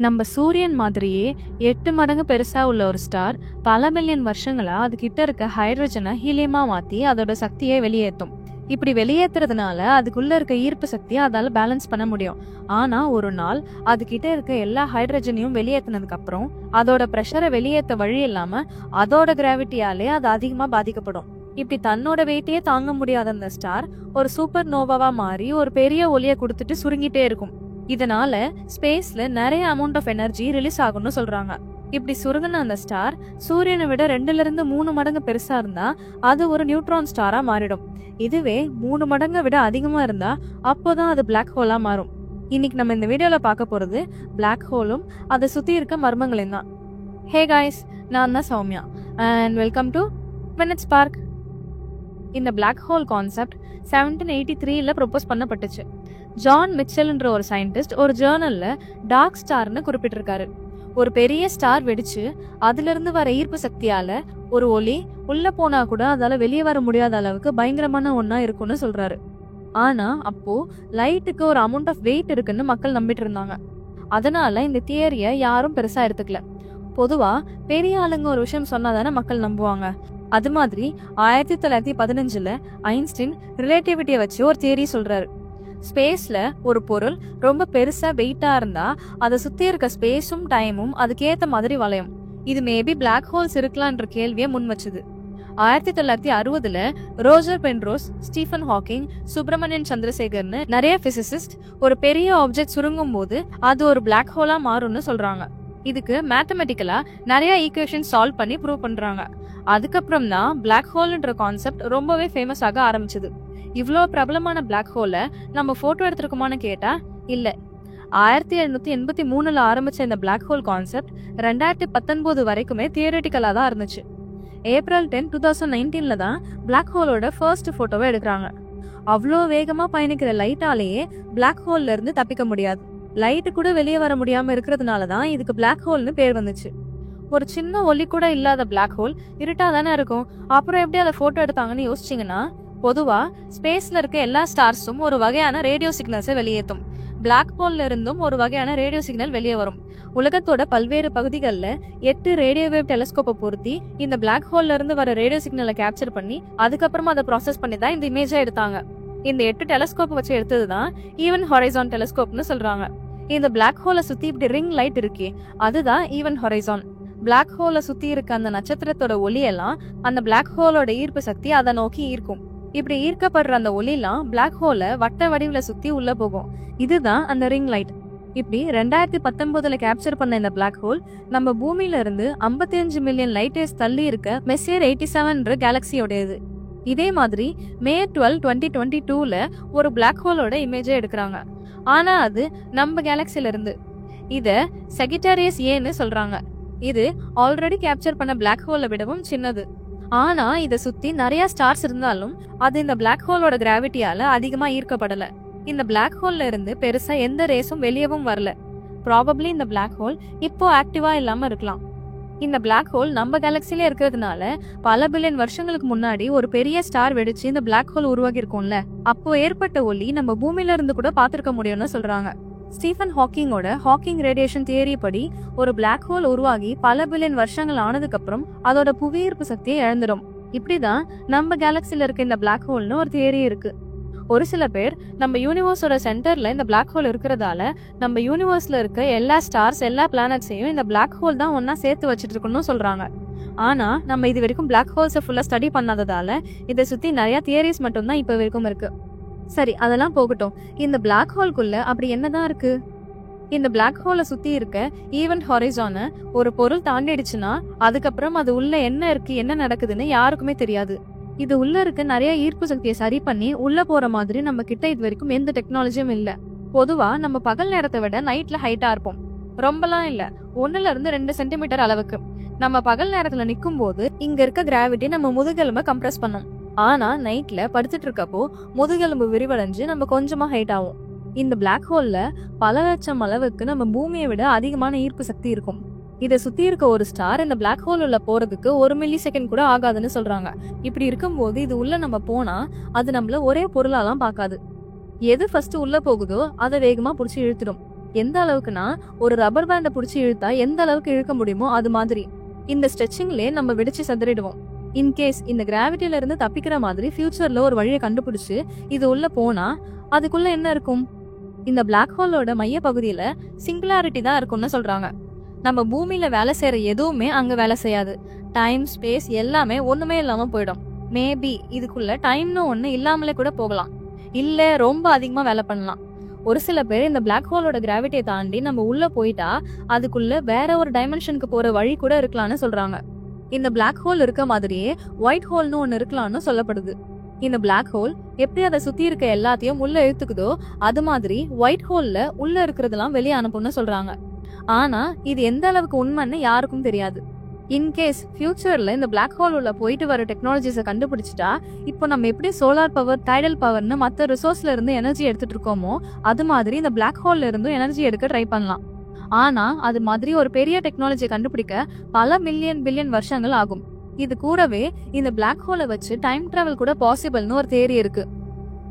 நம்ம சூரியன் மாதிரியே 8 மடங்கு பெருசா உள்ள ஒரு ஸ்டார் பல மில்லியன் வருஷங்களா அது கிட்ட இருக்க ஹைட்ரஜனை ஹீலியமா மாத்தி அதோட சக்தியை வெளியேற்றும். இப்படி வெளியேற்றுறதுனால அதுக்குள்ள இருக்க ஈர்ப்பு சக்தியை அதால பேலன்ஸ் பண்ண முடியும். ஆனா ஒரு நாள் அது கிட்ட இருக்க எல்லா ஹைட்ரஜனையும் வெளியேற்றினதுக்கு அப்புறம் அதோட ப்ரெஷரை வெளியேற்ற வழி இல்லாம அதோட கிராவிட்டியாலே அது அதிகமா பாதிக்கப்படும். இப்படி தன்னோட வெயிட்டையே தாங்க முடியாத அந்த ஸ்டார் ஒரு சூப்பர் நோவாவா மாறி ஒரு பெரிய ஒளியை கொடுத்துட்டு சுருங்கிட்டே இருக்கும். இதனால ஸ்பேஸ்ல நிறைய அமௌண்ட் ஆஃப் எனர்ஜி ரிலீஸ் ஆகும்னு சொல்றாங்க. இப்படி சுருங்கின அந்த ஸ்டார் சூரியனை விட 2-3 மடங்கு பெருசா இருந்தா அது ஒரு நியூட்ரான் ஸ்டாரா மாறிடும். இதுவே 3 மடங்கை விட அதிகமா இருந்தா அப்போதான் அது பிளாக் ஹோலா மாறும். இன்னைக்கு நம்ம இந்த வீடியோல பார்க்க போறது பிளாக் ஹோலும் அதை சுத்தி இருக்க மர்மங்களையும் தான். ஹே காய்ஸ், நான் தான் Soumya and welcome to minute spark. இந்த பிளாக் ஹோல் கான்செப்ட் 1783ல ப்ரொபோஸ் பண்ணப்பட்டுச்சு. ஜான் மிச்சல்ன்ற ஒரு சயின்டிஸ்ட் ஒரு ஜேர்னல்ல டார்க் ஸ்டார்னு குறிப்பிட்டிருக்காரு. ஒரு பெரிய ஸ்டார் வெடிச்சு அதுல இருந்து வர ஈர்ப்பு சக்தியால ஒரு ஒளி உள்ள போனா கூட அதால வெளியே வர முடியாத அளவுக்கு பயங்கரமான ஒன்னா இருக்கும்னு சொல்றாரு. ஆனா அப்போ லைட்டுக்கு ஒரு அமௌண்ட் ஆஃப் வெயிட் இருக்குன்னு மக்கள் நம்பிட்டு இருந்தாங்க. அதனால இந்த தியரிய யாரும் பெருசா எடுத்துக்கல. பொதுவா பெரிய ஆளுங்க ஒரு விஷயம் சொன்னாதானே மக்கள் நம்புவாங்க. அது மாதிரி 1915ல ஐன்ஸ்டீன் ரிலேட்டிவிட்டியை வச்சு ஒரு தியரி சொல்றாரு. ஸ்பேஸ்ல ஒரு பொருள் ரொம்ப பெருசா வெயிட்டா இருந்தா அதை சுத்தி இருக்க ஸ்பேஸும் டைமும் அதுக்கேத்த மாதிரி வளையும். இது மேபி பிளாக் ஹோல்ஸ் இருக்கலான்ற கேள்வியை முன் வச்சுது. 1960ல Roger Penrose, Stephen Hawking, Subramanian சந்திரசேகர்னு நிறைய பிசிசிஸ்ட் ஒரு பெரிய ஆப்ஜெக்ட் சுருங்கும் போது அது ஒரு பிளாக் ஹோலா மாறும்னு சொல்றாங்க. இதுக்கு மேத்தமெட்டிக்கலா நிறைய ஈக்குவேஷன் சால்வ் பண்ணி ப்ரூவ் பண்றாங்க. அதுக்கப்புறம் தான் பிளாக் ஹோல்ன்ற கான்செப்ட் ரொம்பவே ஃபேமஸ் ஆக ஆரம்பிச்சது. இவ்வளோ பிரபலமான பிளாக் ஹோலை நம்ம போட்டோ எடுத்திருக்கோமான்னு கேட்டா இல்ல. 1783ல ஆரம்பிச்ச இந்த பிளாக் ஹோல் கான்செப்ட் 2019 வரைக்குமே தியரிட்டிக்கலா தான் இருந்துச்சு. April 10, 2019ல தான் பிளாக் ஹோலோட ஃபர்ஸ்ட் போட்டோவை எடுக்கிறாங்க. அவ்வளோ வேகமா பயணிக்கிற லைட்டாலேயே பிளாக் ஹோல்ல இருந்து தப்பிக்க முடியாது. லைட்டு கூட வெளியே வர முடியாம இருக்கிறதுனால தான் இதுக்கு பிளாக் ஹோல்னு பேர் வந்துச்சு. ஒரு சின்ன ஒளி கூட இல்லாத பிளாக் ஹோல் இருட்டா தானே இருக்கும். அப்புறம் எப்படி அதை போட்டோ எடுத்தாங்கன்னு யோசிச்சிங்கன்னா, பொதுவா ஸ்பேஸ்ல இருக்க எல்லா ஸ்டார்ஸும் ஒரு வகையான ரேடியோ சிக்னல்ஸை வெளியேற்றும். பிளாக் ஹோல்ல இருந்தும் ஒரு வகையான ரேடியோ சிக்னல் வெளியே வரும். உலகத்தோட பல்வேறு பகுதிகளில் 8 ரேடியோ வேவ் டெலஸ்கோப்பை பொருத்தி இந்த பிளாக் ஹோல்ல இருந்து வர ரேடியோ சிக்னலை கேப்சர் பண்ணி அதுக்கப்புறமா அதை ப்ராசஸ் பண்ணி தான் இந்த இமேஜை எடுத்தாங்க. இந்த 8 டெலஸ்கோப் வச்சு எடுத்ததுதான் ஈவன் ஹொரைசான் டெலஸ்கோப்னு சொல்றாங்க. இந்த பிளாக் ஹோலை சுத்தி இப்படி ரிங் லைட் இருக்கே, அதுதான் ஈவன் ஹொரைசான். பிளாக் ஹோலை சுத்தி இருக்க அந்த நட்சத்திரத்தோட ஒளியெல்லாம் அந்த பிளாக் ஹோலோட ஈர்ப்பு சக்தி அதை நோக்கி ஈர்க்கும். இப்படி ஈர்க்கப்படுற அந்த ஒளிலாம் பிளாக் ஹோலை வட்ட வடிவுல சுத்தி உள்ள போகும். இதுதான் அந்த ரிங் லைட். இப்படி 2019ல கேப்சர் பண்ண இந்த பிளாக் ஹோல் நம்ம பூமியில இருந்து 55 மில்லியன் லைட் இயர்ஸ் தள்ளி இருக்க மெஸ்ஸியர் 87ன்ற கேலக்சியோடையது. இதே மாதிரி May 12, 2022ல ஒரு பிளாக் ஹோலோட இமேஜை எடுக்கிறாங்க. ஆனா அது நம்ம கேலக்சில இருந்து. இத சகிட்டாரியஸ் ஏன்னு சொல்றாங்க. இது ஆல்ரெடி கேப்சர் பண்ண பிளாக் ஹோலை விடவும் சின்னது. ஆனா இத சுத்தி நிறைய ஸ்டார்ஸ் இருந்தாலும் அது இந்த பிளாக் ஹோலோட கிராவிட்டியால அதிகமா ஈர்க்கப்படல. இந்த பிளாக் ஹோல்ல இருந்து பெருசா எந்த ரேஸும் வெளியவும் வரல. ப்ராபப்ளி இந்த பிளாக் ஹோல் இப்போ ஆக்டிவா இல்லாம இருக்கலாம். இந்த பிளாக் ஹோல் நம்ம கேலக்சில இருக்கிறதுனால பல பில்லியன் வருஷங்களுக்கு முன்னாடி ஒரு பெரிய ஸ்டார் வெடிச்சு இந்த பிளாக் ஹோல் உருவாகி இருக்கும்ல, அப்போ ஏற்பட்ட ஒளி நம்ம பூமியில இருந்து கூட பாத்திருக்க முடியும்னு சொல்றாங்க. ஸ்டீஃபன் ஹாக்கிங்கோட ஹாக்கிங் ரேடியேஷன் தியரி படி ஒரு பிளாக் ஹோல் உருவாகி பல பில்லியன் வருஷங்கள் ஆனதுக்கு அப்புறம் அதோட புவியீர்ப்பு சக்தியை இழந்துடும். இப்படிதான் நம்ம கேலக்சில இருக்க இந்த பிளாக் ஹோல்னு ஒரு தியரி இருக்கு. ஒரு சில பேர் நம்ம யூனிவர்ஸோட சென்டர்ல இந்த பிளாக் ஹோல் இருக்கிறதால நம்ம யூனிவர்ஸ்ல இருக்க எல்லா ஸ்டார்ஸ் எல்லா பிளானட்ஸையும் இந்த பிளாக் ஹோல் தான் ஒன்னா சேர்த்து வச்சிட்டு இருக்குன்னு சொல்றாங்க. ஆனா நம்ம இது வரைக்கும் பிளாக் ஹோல்ஸை ஃபுல்லா ஸ்டடி பண்ணாததால இதை சுத்தி நிறைய தியரிஸ் மட்டும் தான் இப்ப வரைக்கும் இருக்கு. சரி, அதெல்லாம் போகட்டும். இந்த பிளாக் ஹோல்குள்ள அப்படி என்னதான் இருக்கு? இந்த பிளாக் ஹோலை சுத்தி இருக்க ஈவன் ஹொரைசான ஒரு பொருள் தாண்டிடுச்சுன்னா அதுக்கப்புறம் அது உள்ள என்ன இருக்கு, என்ன நடக்குதுன்னு யாருக்குமே தெரியாது. இது உள்ள இருக்க நிறைய ஈர்ப்பு சக்தியை சரி பண்ணி உள்ள போற மாதிரி நம்ம கிட்ட இது வரைக்கும் எந்த டெக்னாலஜியும் இல்ல. பொதுவா நம்ம பகல் நேரத்தை விட நைட்ல ஹைட்டா இருப்போம். ரொம்பலாம் இல்ல, 1-2 சென்டிமீட்டர் அளவுக்கு. நம்ம பகல் நேரத்துல நிக்கும் போது இங்க இருக்க கிராவிட்டி நம்ம முதுகெலும்பை கம்ப்ரஸ் பண்ணும். ஆனா நைட்ல படுத்துட்டு இருக்கப்போ முதுகெலும்பு விரிவடைஞ்சு நம்ம கொஞ்சமா ஹைட் ஆகும். இந்த பிளாக் ஹோல்ல பல லட்சம் அளவுக்கு நம்ம பூமியை விட அதிகமான ஈர்ப்பு சக்தி இருக்கும். இதை சுத்தி இருக்க ஒரு ஸ்டார் இந்த பிளாக் ஹோல் உள்ள போறதுக்கு 1 மில்லி செகண்ட் கூட ஆகாதுன்னு சொல்றாங்க. இப்படி இருக்கும்போது இது உள்ள நம்ம போனா அது நம்மள ஒரே பொருளாலாம் பார்க்காது. எது ஃபர்ஸ்ட் உள்ள போகுதோ அதை வேகமா புடிச்சு இழுத்துடும். எந்த அளவுக்குன்னா ஒரு ரப்பர் பேண்டை பிடிச்சி இழுத்தா எந்த அளவுக்கு இழுக்க முடியுமோ அது மாதிரி. இந்த ஸ்ட்ரெச்சிங்லே நம்ம வெடிச்சு செதறிடுவோம். இன்கேஸ் இந்த கிராவிட்டில இருந்து தப்பிக்கிற மாதிரி ஃபியூச்சர்ல ஒரு வழியை கண்டுபிடிச்சு இது உள்ள போனா அதுக்குள்ள என்ன இருக்கும்? இந்த பிளாக் ஹோலோட மைய பகுதியில சிங்குலாரிட்டி தான் இருக்கும்னு சொல்றாங்க. நம்ம பூமியில வேலை செய்யற எதுவுமே அங்க வேலை செய்யாது. டைம், ஸ்பேஸ் எல்லாமே ஒண்ணுமே இல்லாம போயிடும். மேபி இதுக்குள்ள டைம்னு ஒண்ணு இல்லாமலே கூட போகலாம், இல்ல ரொம்ப அதிகமா வேலை பண்ணலாம். ஒரு சில பேர் இந்த பிளாக் ஹோலோட கிராவிட்டியை தாண்டி நம்ம உள்ள போயிட்டா அதுக்குள்ள வேற ஒரு டைமென்ஷனுக்கு போற வழி கூட இருக்கலாம்னு சொல்றாங்க. இந்த பிளாக் ஹோல் இருக்க மாதிரியே ஒயிட் ஹோல்னு ஒண்ணு இருக்கலாம்னு சொல்லப்படுது. இந்த பிளாக் ஹோல் எப்படி அதை சுத்தி இருக்க எல்லாத்தையும் உள்ள இழுத்துக்குதோ அது மாதிரி ஒயிட் ஹோல்ல உள்ள இருக்கிறதெல்லாம் வெளியே அனுப்பும்னு சொல்றாங்க. ஆனா இது எந்த அளவுக்கு உண்மைன்னு யாருக்கும் தெரியாது. இன்கேஸ் ஃபியூச்சர்ல இந்த பிளாக் ஹோல் உள்ள போயிட்டு வர டெக்னாலஜிஸை கண்டுபிடிச்சிட்டா இப்போ நம்ம எப்படி சோலார் பவர், டைடல் பவர்னு மற்ற ரிசோர்ஸ்ல இருந்து எனர்ஜி எடுத்துட்டு இருக்கோமோ அது மாதிரி இந்த பிளாக் ஹோல்ல இருந்தும் எனர்ஜி எடுக்க ட்ரை பண்ணலாம். ஆனா அது மாதிரி ஒரு பெரிய டெக்னாலஜியை கண்டுபிடிக்க பல பில்லியன் வருஷங்கள் ஆகும். இது கூடவே இந்த பிளாக் ஹோலை வச்சு டைம் டிராவல் கூட பாசிபிள்னு ஒரு தியரி இருக்கு.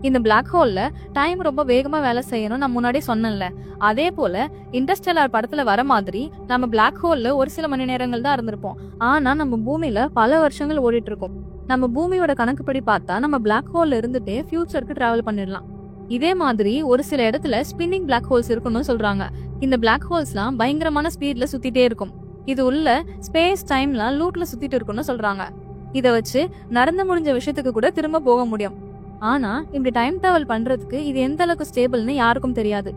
இந்த பிளாக் ஹோல்ல டைம் ரொம்ப வேகமா வேலை செய்யணும் நான் முன்னாடி சொன்னேன்ல, அதே போல இன்டர்ஸ்டெல்லார் படத்துல வர மாதிரி நம்ம பிளாக் ஹோல்ல ஒரு சில மணி நேரங்கள் தான் இருந்திருப்போம். ஆனா நம்ம பூமியில பல வருஷங்கள் ஓடிட்டு இருக்கோம். நம்ம பூமியோட கணக்குப்படி பார்த்தா நம்ம பிளாக் ஹோல்ல இருந்துட்டே ஃபியூச்சருக்கு டிராவல் பண்ணிடலாம். இதே மாதிரி ஒரு சில இடத்துல ஸ்பின்னிங் பிளாக் ஹோல்ஸ் இருக்குன்னு சொல்றாங்க. இந்த பிளாக் ஹோல்ஸ்லாம் பயங்கரமான ஸ்பீட்ல சுத்திட்டே இருக்கும். இது உள்ள ஸ்பேஸ் டைம்லாம் லூப்ல சுத்திட்டு இருக்குன்னு சொல்றாங்க. இத வச்சு நடந்து முடிஞ்ச விஷயத்துக்கு கூட திரும்ப போக முடியும். ஆனா இப்படி டைம் டிராவல் பண்றதுக்கு இது எந்த அளவுக்கு ஸ்டேபிள்னு யாருக்கும் தெரியாது.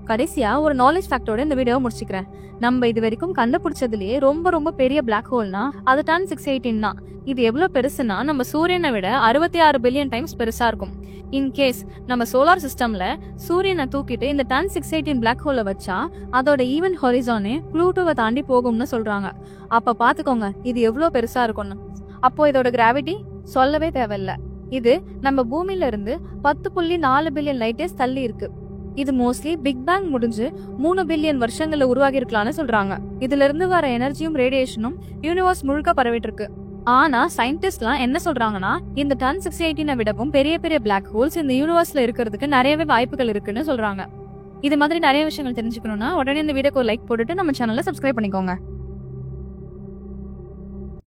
கடைசியா ஒரு நாலேஜ் ஃபேக்டோட இந்த வீடியோவை முடிச்சுக்கிறேன். நம்ம இது வரைக்கும் கண்டுபிடிச்சதுலயே ரொம்ப பெரிய பிளாக் ஹோல்னா அது டன் 618 தான். இது எவ்வளவு பெருசுன்னா நம்ம சூரியனை விட 66 பில்லியன் டைம்ஸ் பெருசா இருக்கும். இன்கேஸ் நம்ம சோலார் சிஸ்டம்ல சூரியனை தூக்கிட்டு இந்த டன் 618 பிளாக் ஹோலை வச்சா அதோட ஈவென்ட் ஹொரிசானே ப்ளூட்டோவை தாண்டி போகும்னு சொல்றாங்க. அப்ப பாத்துக்கோங்க இது எவ்வளவு பெருசா இருக்கும்னு. அப்போ இதோட கிராவிட்டி சொல்லவே தேவையில்ல. இது நம்ம பூமியில இருந்து 10.4 பில்லியன் லைட் இயர்ஸ் தள்ளி இருக்கு. இது மோஸ்ட்லி பிக் பேங் முடிஞ்சு 3 பில்லியன் வருஷங்கள்ல உருவாகி இருக்கலாம்னு சொல்றாங்க. இதுல இருந்து வர எனர்ஜியும் ரேடியேஷனும் யூனிவர்ஸ் முழுக்க பரவிட்டு இருக்கு. ஆனா சயின்டிஸ்ட்லாம் என்ன சொல்றாங்கன்னா இந்த டன் 618 விடவும் பெரிய பிளாக் ஹோல்ஸ் இந்த யூனிவர்ஸ்ல இருக்கிறதுக்கு நிறையவே வாய்ப்புகள் இருக்குன்னு சொல்றாங்க. இது மாதிரி நிறைய விஷயங்கள் தெரிஞ்சுக்கணும்னா உடனே இந்த வீடியோக்கு லைக் போட்டுட்டு நம்ம சேனலை சப்ஸ்கிரைப் பண்ணிக்கோங்க.